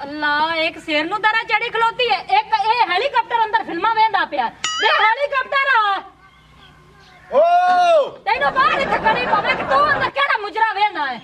अल्लाह एक शेर नु दरा चढ़ी खलोती है, एक ए हेलीकॉप्टर अंदर फिल्मा वेंदा पिया बे हेलीकॉप्टर आ ओ तैनो बाहर थकड़ी पवे कि तू अंदर केड़ा मुजरा वेंदा है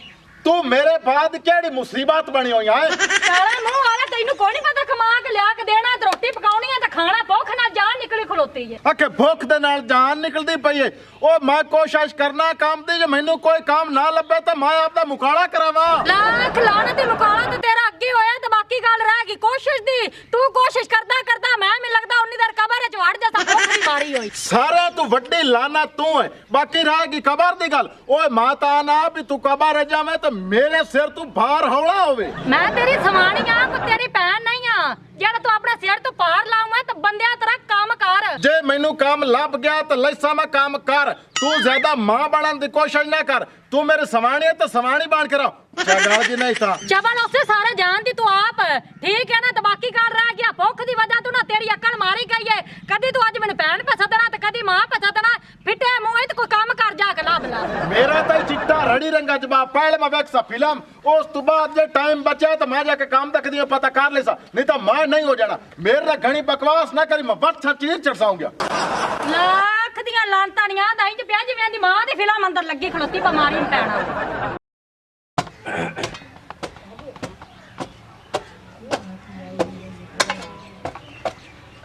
तू मेरे बाद केड़ी मुसीबत बनी हुई है काला मुंह वाला तैनो कोई नहीं पता कमा के लिया के देना ते रोटी पकाउनी है ते खाना भूख नाल जान निकली खलोती है आके भूख दे नाल जान निकलदी पई है ओ मैं कोशिश करना काम दी जे मैनू कोई काम ना लब्बे ते मैं आपदा मुकाला करावा लाख लानत मुकाला ते तेरा अगे होया ते बाकी गल रह गई कोशिश दी तू कोशिश करदा करदा मैं लगदा उन्नी देर कबर च वड़ जा भूख दी मारी होई सारे तू वड्डी लाना तू है बाकी रहेगी कबर दी गल ओए माता ना भी तू कबर जावे ते मेरे सिर तू बाहर हौला होवे मैं तेरी समानी आ को तेरी भैन नहीं आ जेड़ा तू अपने सिर तो पार लाऊंगा तो बंदिया तरह काम कर जे मैनू काम लभ गया तो लैसा मैं काम कर तू ज्यादा मां बनने की कोशिश ना कर तू मेरे सवाणी है तो सवाणी बन के रहो चगड़ जी नहीं था चबल उससे सारे जानती तू आप ठीक है ना तो बाकी कर रह गया भूख दी वजह तू ना तेरी अकल मारी गई है कदी तू अज मैंने भैन पे सदना ते कदी मां पे सदना फिटे मुंह तो कोई काम कर जा के लाभ ला मेरा तो चिट्टा रड़ी रंगा जवाब पहले मैं वेख सा फिल्म उस तो बाद जे टाइम बचा तो मैं जाके काम तक दिया पता कर ले सा नहीं तो मैं नहीं हो जाना मेरे ना घणी बकवास ना करी मैं बट चीर चढ़साऊंगा लाख दियां लांतां नहीं आंदा इंज पिया जिवें दी मां दी फिल्म अंदर लगी खड़ोती बिमारी में पैना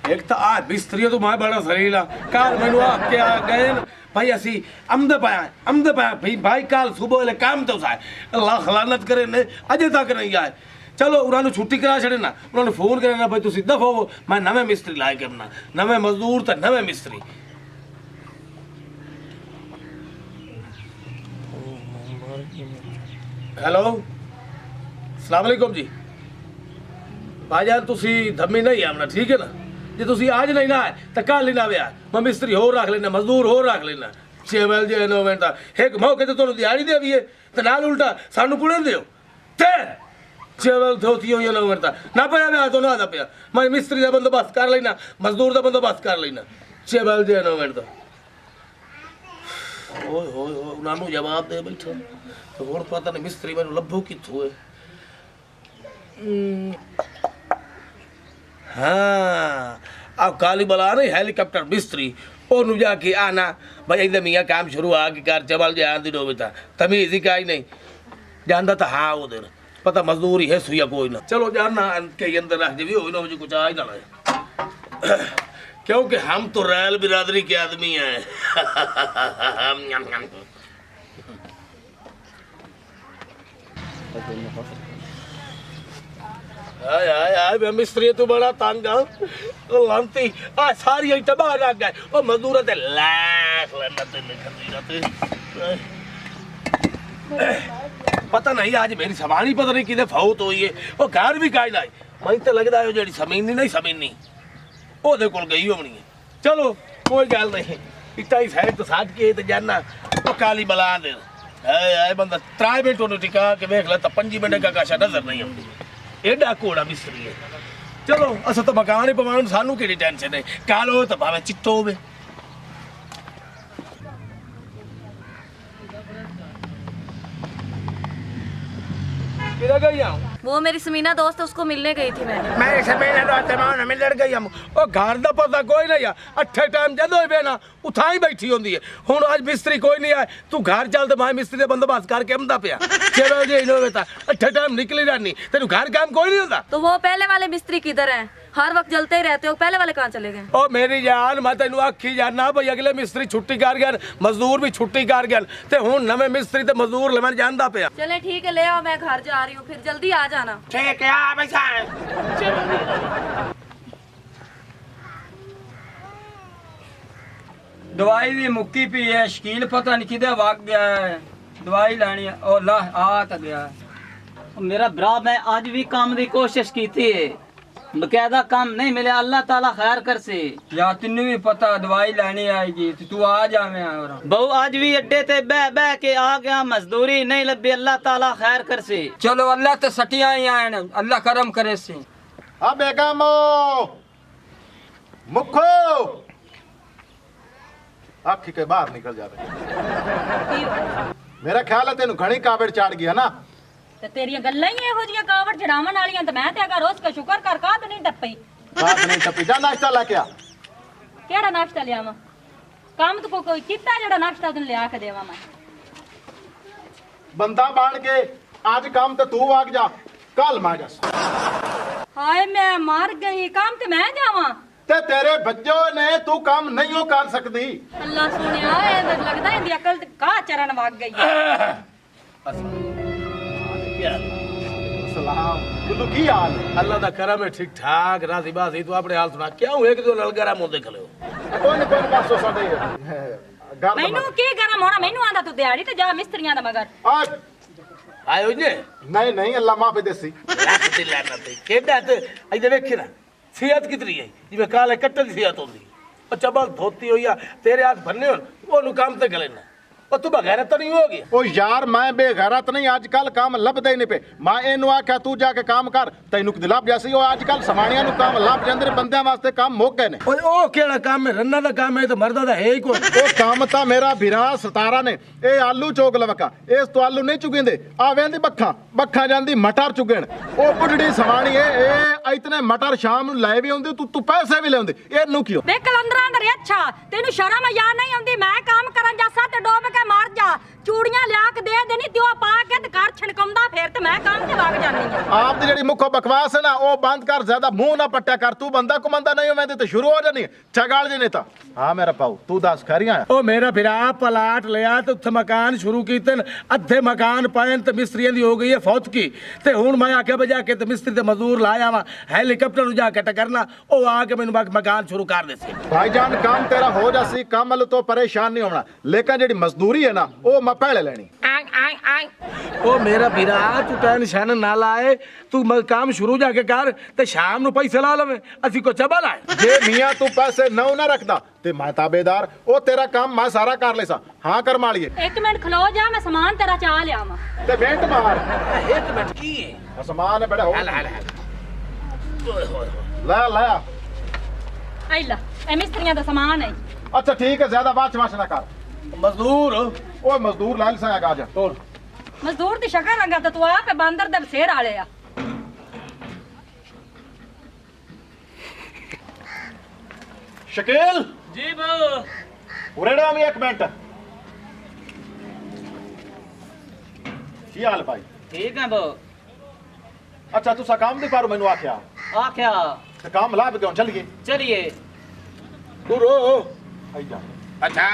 एक तो आ बिस्तरी तो मैं बड़ा सरीला काल मैनू आके आ गए भाई असी अमद पाया भाई काल सुबह वाले काम तो साए अल्लाह खलानत करे ने अजे तक नहीं आए चलो उन्होंने छुट्टी करा छड़े ना उन्होंने फोन करना भाई तुम दफ हो मैं नवे मिस्त्री लाए करना नवे मजदूर तो नवे मिस्त्री हेलो अस्सलाम वालेकुम जी भाईजान तुसी धम्मी नहीं आना ठीक है ना जे तुसी आज नहीं ना आए तो कल ही ना वे आए मैं मिस्त्री होर रख लेना मजदूर होर रख लेना 6 वेल जे 9 मिनट एक मौके ते तुहानू दिहाड़ी दे भी है ते नाल उल्टा सानू पुणे दियो ते 6 वेल थोती होई 9 मिनट ना पया वे तो ना पिया मैं मिस्त्री दा बंदोबस्त कर लेना मजदूर दा बंदोबस्त कर लेना 6 वेल जे 9 मिनट ओए होए होए उन्होंने जवाब दे बैठा तो हुण पता नहीं मिस्त्री मैनू लभो कित्थों है हाँ अब काली बला नहीं हेलीकॉप्टर मिस्त्री ओनू जाके आना भाई एकदम मियाँ काम शुरू आके कर चबल जे आंदी डोबे था तमीज ही काई नहीं जानता था हाँ उधर पता मजदूरी है सुइया कोई ना चलो जानना के अंदर रख भी हो ना मुझे कुछ आ ही ना लगे क्योंकि हम तो रैल बिरादरी के आदमी हैं आय आय आय मैं मिस्त्री तू बड़ा तंग आ लांती आ सारी तबाह लग गए ओ मजदूर ते लाख लन्नत निकलती पता नहीं आज मेरी समानी पता नहीं किने फौत हुई है ओ घर भी काई लाई मैं तो लगदा है जेडी जमीनी नहीं जमीनी ओदे कोल गई होनी है चलो कोई गल नहीं इतना ही साइड तो साथ के ते जाना ओ काली बला दे आय आय बंदा 3 मिनट ओनु टिका के देख ले तो 5 मिनट का काशा नजर नहीं आती एडा कोड़ा मिस्त्री है चलो अस तो मकान ही पवाण सानू केड़ी टेंशन है कालो तो भावे चिट्टो होवे किधर गई हूं वो मेरी समीना दोस्त है उसको मिलने गई थी मैं समीना दोस्त मैं मिलड़ गई हम ओ घर दा पता कोई नहीं आ अठे टाइम जदों वे ना उठा ही बैठी होंदी है हुन आज मिस्त्री कोई नहीं आए तू घर चल ते मैं मिस्त्री दे बंदोबस्त करके आंदा पिया चलो जे इनो बेटा अठे टाइम निकली जानी तेनु घर काम कोई नहीं होता तो वो पहले वाले मिस्त्री किधर हैं हर वक्त जलते ही रहते हो पहले वाले कहाँ चले गए ओ मेरी जान मैं तेनु आखी जाना भाई अगले मिस्त्री छुट्टी कर गए मजदूर भी छुट्टी कर गए ते हुन नवे मिस्त्री ते मजदूर लेवन जानदा पिया चले ठीक है ले आओ मैं घर जा रही हूँ फिर जल्दी आ जाना ठीक है आ बैठा दवाई भी मुक्की पी है शकील पता नहीं किधर भाग गया है दवाई लानी है और ला आ तो गया मेरा भरा मैं आज भी काम की कोशिश की थी बकायदा काम नहीं मिले अल्लाह ताला खैर कर से या तेन भी पता दवाई लानी आएगी तो तू आ जावे और बहु आज भी अड्डे ते बह बह के आ गया मजदूरी नहीं लबी अल्लाह ताला खैर कर से चलो अल्लाह तो सटिया ही आए ना अल्लाह करम करे से हाँ बेगम मुखो आखी के बाहर निकल जावे मेरा ख्याल है तेन घनी कावड़ चाड़ गया ना ਤੇ ਤੇਰੀਆਂ ਗੱਲਾਂ ਹੀ ਇਹੋ ਜੀਆਂ ਕਾਵੜ ਚੜਾਵਣ ਵਾਲੀਆਂ ਤੇ ਮੈਂ ਤੇ ਅਗਰ ਉਸ ਕਾ ਸ਼ੁਕਰ ਕਰ ਕਾਦ ਨਹੀਂ ਟੱਪਈ बात नहीं टपी जा नाश्ता लेके आ ਕਿਹੜਾ ਨਾਸ਼ਤਾ ਲਿਆਵਾਂ ਕੰਮ ਤੂੰ ਕੋਈ ਕੀਤਾ ਜਿਹੜਾ ਨਾਸ਼ਤਾ ਤੈਨੂੰ ਲਿਆ ਕੇ ਦੇਵਾਂ ਮੈਂ बंदा बाण के आज काम तो तू आग जा कल मैं जा ਹਾਏ ਮੈਂ ਮਰ ਗਈ ਕੰਮ ਤੇ ਮੈਂ ਜਾਵਾਂ ते तेरे बच्चों ने तू काम नहीं हो कर सकती ਅੱਲਾ ਸੁਣਿਆ ਇਹ ਤਾਂ ਲੱਗਦਾ ਇਹਦੀ ਅਕਲ ਤੇ ਕਾ ਚਰਨ ਵਗ ਗਈ ਹੈ सलाम गुल्लू की हाल अल्लाह दा करम है ठीक ठाक राजी बाजी तू अपने हाल सुना क्या हुए कि तू ललकारा मुंह देख लो कौन पासों साडे घर ਮੈਨੂੰ ਕੀ ਗਰਮ ਹੋਣਾ ਮੈਨੂੰ ਆਂਦਾ ਤੂੰ ਦਿਹਾੜੀ ਤੇ ਜਾ ਮਿਸਤਰੀਆਂ ਦਾ ਮਗਰ आज आयो जे नहीं नहीं अल्लाह माफी देसी ਲੱਖ ਦੀ ਲਾਨਤ ਹੈ ਕਿਹੜਾ ਤੇ ਇਹਦੇ ਵੇਖੀ ਨਾ ਸਿਹਤ ਕਿਤਰੀ ਹੈ ਜਿਵੇਂ ਕਾਲੇ ਕੱਟਣ ਦੀ ਸਿਹਤ ਹੁੰਦੀ ਉਹ ਚਬਲ ਧੋਤੀ ਹੋਈ ਆ ਤੇਰੇ ਹੱਥ ਭੰਨੇ ਹੋਣ ਉਹਨੂੰ ਕੰਮ ਤੇ ਗਲੇ ਨਾ ਉਹ ਤੂੰ ਬਗੈਰਤ ਤਾਂ ਨਹੀਂ ਹੋ ਗਿਆ ओ यार मैं बेगैरत नहीं आजकल काम लभदे ही नहीं पे मैं इनू आख्या तू जाके काम कर तैनू कि लभ जैसी ओ आजकल समाणियां नु काम लभ जांदे ने बंदियां वास्ते काम मुक गए ने ਓਏ ਉਹ ਕਿਹੜਾ ਕੰਮ ਹੈ ਰੰਨਾ ਦਾ ਕੰਮ ਹੈ ਤੇ ਮਰਦਾ ਦਾ ਹੈ ਹੀ ਕੋਈ ओ काम ता मेरा भिरा 17 ने ए आलू चोक लवका इस तो आलू नहीं चुगिंदे आ वेंदी बखा जांदी मटर चुगण ओ बुढ़ड़ी समाणी ए इतने मटर शाम नु ले भी आउंदी तू पैसे भी लेउंदी एनू कियो ਵੇ ਕਲੰਦਰਾਂ ਅੰਦਰ ਅੱਛਾ ਤੈਨੂੰ ਸ਼ਰਮ ਆ ਨਹੀਂ ਆਉਂਦੀ ਮੈਂ ਕੰਮ ਕਰਨ ਜਾਸਾ ਤੇ ਡੋਬ ਕੇ ਮਰ ਜਾ ਚੂੜੀਆਂ ਲਿਆ ਕੇ ਦੇ ਦੇਣੀ ਤੇ ਉਹ ਪਾ ਕੇ ਤੇ ਘਰ ਛਣਕਾਉਂਦਾ ਫੇਰ ਤੇ ਮੈਂ ਕੰਮ ਤੇ ਵਗ ਜਾਨੀ ਆ आप दी जेड़ी मुखो बकवास है ना ओ बंद कर ज्यादा मुंह ना पट्टा कर तू बंदा कुमंदा नहीं होवेंदी ते शुरू हो जानी चगाल जी नेता हां मेरा पाऊ तू दस खरियां ਉਹ ਮੇਰਾ ਫਿਰਾ ਪਲਾਟ ਲਿਆ ਤੇ ਉੱਥੇ ਮਕਾਨ ਸ਼ੁਰੂ ਕੀਤੇ ਨੇ ਅੱਧੇ ਮਕਾਨ ਪਾਏ ਤੇ ਮਿਸਤਰੀਆਂ ਦੀ ਹੋ ਗਈ ਹੈ ਫੌਤ ਕੀ ਤੇ ਹੁਣ ਮੈਂ ਆਖਿਆ ਬਜਾ ਕੇ ਤੇ ਮਿਸਤਰੀ ਤੇ ਮਜ਼ਦੂਰ ਲਾਇਆ ਵਾ ਹੈਲੀਕਾਪਟਰ ਨੂੰ ਜਾ ਕੇ ਟਕਰਨਾ ਉਹ ਆ ਕੇ ਮੈਨੂੰ ਮਕਾਨ ਸ਼ੁਰੂ ਕਰ ਦੇ ਸੀ भाईजान काम तेरा हो जासी काम वाल तो परेशान नहीं होना लेकिन जेडी मजदूरी है ना ओ मैं पहले लेनी ਉਹ ਮੇਰਾ ਵੀਰਾ ਤੂੰ ਟੈਨਸ਼ਨ ਨਾ ਲਾਏ ਤੂੰ ਕੰਮ ਸ਼ੁਰੂ ਜਾ ਕੇ ਕਰ ਤੇ ਸ਼ਾਮ ਨੂੰ ਪੈਸੇ ਲਾ ਲਵੇਂ ਅਸੀਂ ਕੋ ਚਬਲ ਆਏ जे मियां तू पैसे नौ ना रखदा ते मैं ताबेदार ओ तेरा काम मैं सारा कर लेसा हां कर मालिए ਇੱਕ ਮਿੰਟ ਖਲੋ ਜਾ ਮੈਂ ਸਮਾਨ ਤੇਰਾ ਚਾਹ ਲਿਆਵਾਂ ते बेंट मार ਇੱਕ ਮਿੰਟ ਕੀ ਹੈ सामान है बड़ा हो ਹਲ ਓਏ ਹੋਏ ला ला ਆਈਲਾ ਇਹ ਮਿਸਤਰੀਆਂ ਦਾ ਸਮਾਨ ਹੈ अच्छा ठीक है ज्यादा बात ना कर ਮਜ਼ਦੂਰ ओ मजदूर लाल सा आ जा ਤੋਰ ਮਜ਼ਦੂਰ ਦੀ ਸ਼ਕਲ ਰੰਗਾ ਤੇ ਤੂੰ ਆਪੇ ਬਾਂਦਰ ਦੇ ਬਸੇਰ ਵਾਲੇ ਆ शकील जी बो उरेड़ा में एक मिनट की हाल भाई ठीक है बो अच्छा तुसा काम नहीं पारो मैनू आख्या आख्या ते काम ला क्यों चलिए चलिए ਤੂੰ ਰੋ आई जा ਅੱਛਾ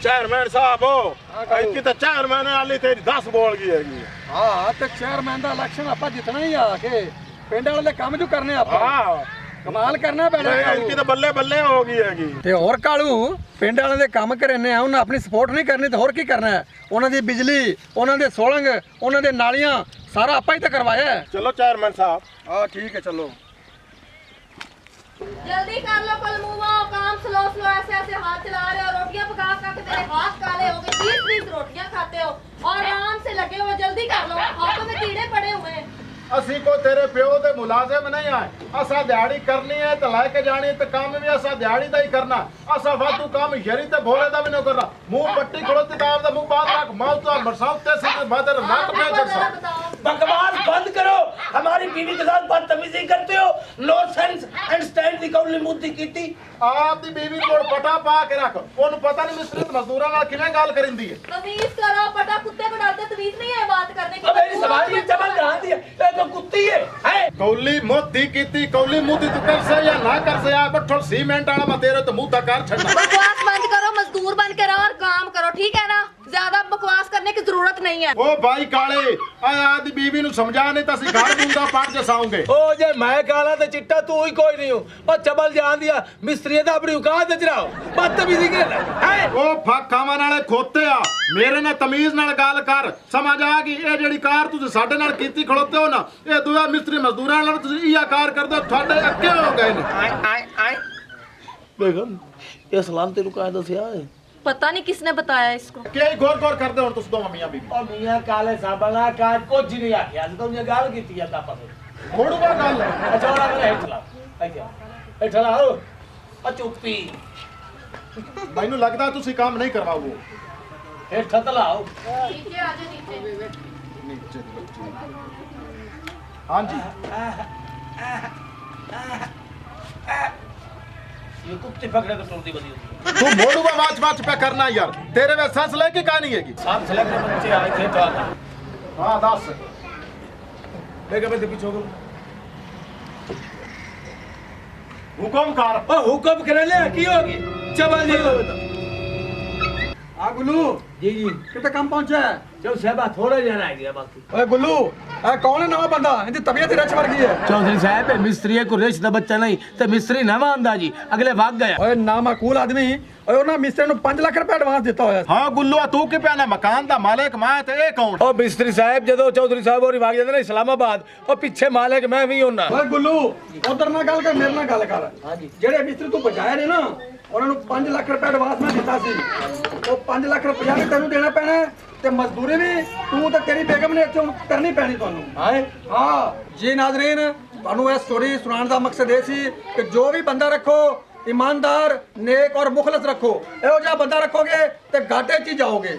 चेयरमैन साहब हो इनकी तो चेयरमैन वाली तेरी 10 बोल गई है ਹਾਂ ਤੇ ਚੇਅਰਮੈਨ ਦਾ ਇਲੈਕਸ਼ਨ ਆਪਾਂ ਜਿੱਤਣਾ ਹੀ ਆ ਕੇ ਪਿੰਡ ਵਾਲੇ ਕੰਮ ਜੋ ਕਰਨੇ ਆਪਾਂ हाँ ਕਮਾਲ ਕਰਨਾ ਪੈਣਾ इनकी तो बल्ले बल्ले हो गई हैगी ਤੇ ਹੋਰ ਕਾਲੂ ਪਿੰਡ ਵਾਲਿਆਂ ਦੇ ਕੰਮ ਕਰਨੇ ਆ ਉਹਨਾਂ ਆਪਣੀ ਸਪੋਰਟ ਨਹੀਂ ਕਰਨੀ ਤੇ ਹੋਰ ਕੀ ਕਰਨਾ ਹੈ ਉਹਨਾਂ ਦੀ ਬਿਜਲੀ ਉਹਨਾਂ ਦੇ ਸੋਲੰਗ ਉਹਨਾਂ ਦੇ ਨਾਲੀਆਂ ਸਾਰਾ ਆਪਾਂ ਹੀ ਤਾਂ ਕਰਵਾਇਆ ਹੈ चलो चेयरमैन साहब ਹਾਂ ਠੀਕ ਹੈ ਚਲੋ जल्दी कर लो कलमुआ काम स्लो स्लो ऐसे ऐसे हाथ चला रहे हो रोटियां पका पका के तेरे हाथ काले हो गए 20-20 रोटियां खाते हो और आराम से लगे हुए जल्दी कर लो हाथों में कीड़े पड़े हुए हैं असी को तेरे प्यो दे मुलाजिम नहीं आए असा दिहाड़ी करनी है तो लेके जानी तो काम भी असा दिहाड़ी दा ही करना असा फालतू काम यरी ते भोले दा भी नहीं करना मुंह पट्टी खड़ोती ताब दा मुंह बात रख माउथ तो बरसात से मादर नाक पे जरा जलसा बताओ बकवास बंद करो हमारी बीवी के साथ बदतमीजी करते हो नो सेंस एंड स्टैंड दी कौली मुद्दी कीती आप दी बीवी कोल पटा पा के रख ओनु पता नहीं मिस्त्री मजदूरां नाल किवें गल करिंदी है तमीज करो पटा कुत्ते को डालते तमीज नहीं है बात करने की अब मेरी सवारी चमन कहां दी है ये तो कुत्ती है कौली मोती कीती कौली मुद्दी तू कर से या ना कर से आ बठल सीमेंट वाला मैं तेरे तो मुंह तक कर छड़ना बकवास बंद करो मजदूर बन के रहो और काम करो ठीक है ना ज्यादा बकवास करने की जरूरत नहीं है ओ भाई काले आ दी बीवी नु समझा नहीं तो ਅਸੀਂ ਘਰ ਬੂੰਦਾ ਪਾਟ ਜਸਾਉਂਗੇ ओ जे मैं काला ते चिट्टा तू ही कोई नहीं हो और चबल जान दिया मिस्त्री दा अपनी औकात च रहो बदतमीजी कर है ਉਹ ਫੱਕ ਖਾਵਾਂ ਨਾਲੇ ਖੋਤੇ ਆ ਮੇਰੇ ਨਾਲ ਤਮੀਜ਼ ਨਾਲ ਗੱਲ ਕਰ ਸਮਝ ਆ ਗਈ ਇਹ ਜਿਹੜੀ ਕਾਰ ਤੁਸੀਂ ਸਾਡੇ ਨਾਲ ਕੀਤੀ ਖੜੋਤੇ ਹੋ ਨਾ ਇਹ ਦੂਆ ਮਿਸਤਰੀ ਮਜ਼ਦੂਰਾਂ ਨਾਲ ਤੁਸੀਂ ਇਹ ਕਾਰ ਕਰਦੇ ਤੁਹਾਡੇ ਅੱਗੇ ਹੋ ਗਏ ਨੇ आए बेगम ये सलाम तेरू का दसिया है पता नहीं किसने बताया इसको ਕੀ ਗੌਰ ਗੌਰ ਕਰਦੇ ਹੁਣ ਤੁਸੀਂ ਦੋਵਾਂ ਮੀਆਂ ਬੀਬੀ ओ मियां काले साबला का कुछ नहीं आखिया तो ये गाल कीती है तापा ਮੋੜੂਗਾ ਗੱਲ अच्छा वाला करे हेठला हेठला आओ आ चुप्पी ਮੈਨੂੰ ਲੱਗਦਾ ਤੁਸੀਂ ਕੰਮ ਨਹੀਂ ਕਰਵਾਓਗੇ हेठ तलाओ नीचे आ जाओ नीचे हाँ जी ये कुत्ते पकड़े तो टोलती बदी होती तू मोड़ूगा माच माच पे करना यार तेरे में सांस लेके कहानी है साथ से लेकर बच्चे आए थे तो आकर हाँ दस लेकर मैं पीछे हो गया हुक्म कर ओ हुक्म करे ले की होगी चबल जी लो बेटा आ गुल्लू जी जी किते काम पहुंचा है जो सेवा थोड़ा जरा रह गया बाकी ओए गुल्लू आ कौन है नवा बंदा इनकी तबीयत ही रच वर्गी है चौधरी साहब मिस्त्री को रेश दा बच्चा नहीं ते मिस्त्री नवा आंदा जी अगले भाग गया ओए ना माकूल आदमी ओए ਉਹਨਾਂ ਮਿਸਤਰੀ ਨੂੰ 5 ਲੱਖ ਰੁਪਏ ਐਡਵਾਂਸ ਦਿੱਤਾ ਹੋਇਆ हाँ गुल्लू तू कि प्याना मकान दा मालिक मैं ते ए कौन ओ मिस्त्री साहब जदों चौधरी साहब होरी भाग जाते ना इस्लामाबाद ओ पीछे मालिक मैं भी होना ਓਏ ਗੁੱਲੂ ਉਧਰ ਨਾ ਗੱਲ ਕਰ ਮੇਰੇ ਨਾਲ ਗੱਲ ਕਰ ਹਾਂਜੀ ਜਿਹੜੇ ਮਿਸਤਰੀ ਤੂੰ ਬਚਾਏ ਨੇ ਨਾ ਉਹਨਾਂ ਨੂੰ 5 ਲੱਖ ਰੁਪਏ ਐਡਵਾਂਸ ਮੈਂ ਦਿੱਤਾ ਸੀ ਉਹ 5 ਲੱਖ ਰੁਪਏ ਵੀ ਤੈਨੂੰ ਦੇਣਾ ਪੈਣਾ ਤੇ ਮਜ਼ਦੂਰੀ ਵੀ ਤੂੰ ਤੇ ਤੇਰੀ ਬੇਗਮ ਨੇ ਇੱਥੇ ਹੁਣ ਕਰਨੀ ਪੈਣੀ ਤੁਹਾਨੂੰ ਹਾਂ ਜੀ ਨਾਜ਼ਰੀਨ ਤੁਹਾਨੂੰ ਇਹ ਸਟੋਰੀ ਸੁਣਾਉਣ ਦਾ ਮਕਸਦ ਇਹ ਸੀ ਕਿ ਜੋ ਵੀ ਬੰਦਾ ਰੱਖੋ ईमानदार नेक और मुखलस रखो एहो जिहा बंदा रखोगे तो घाटे च ही जाओगे।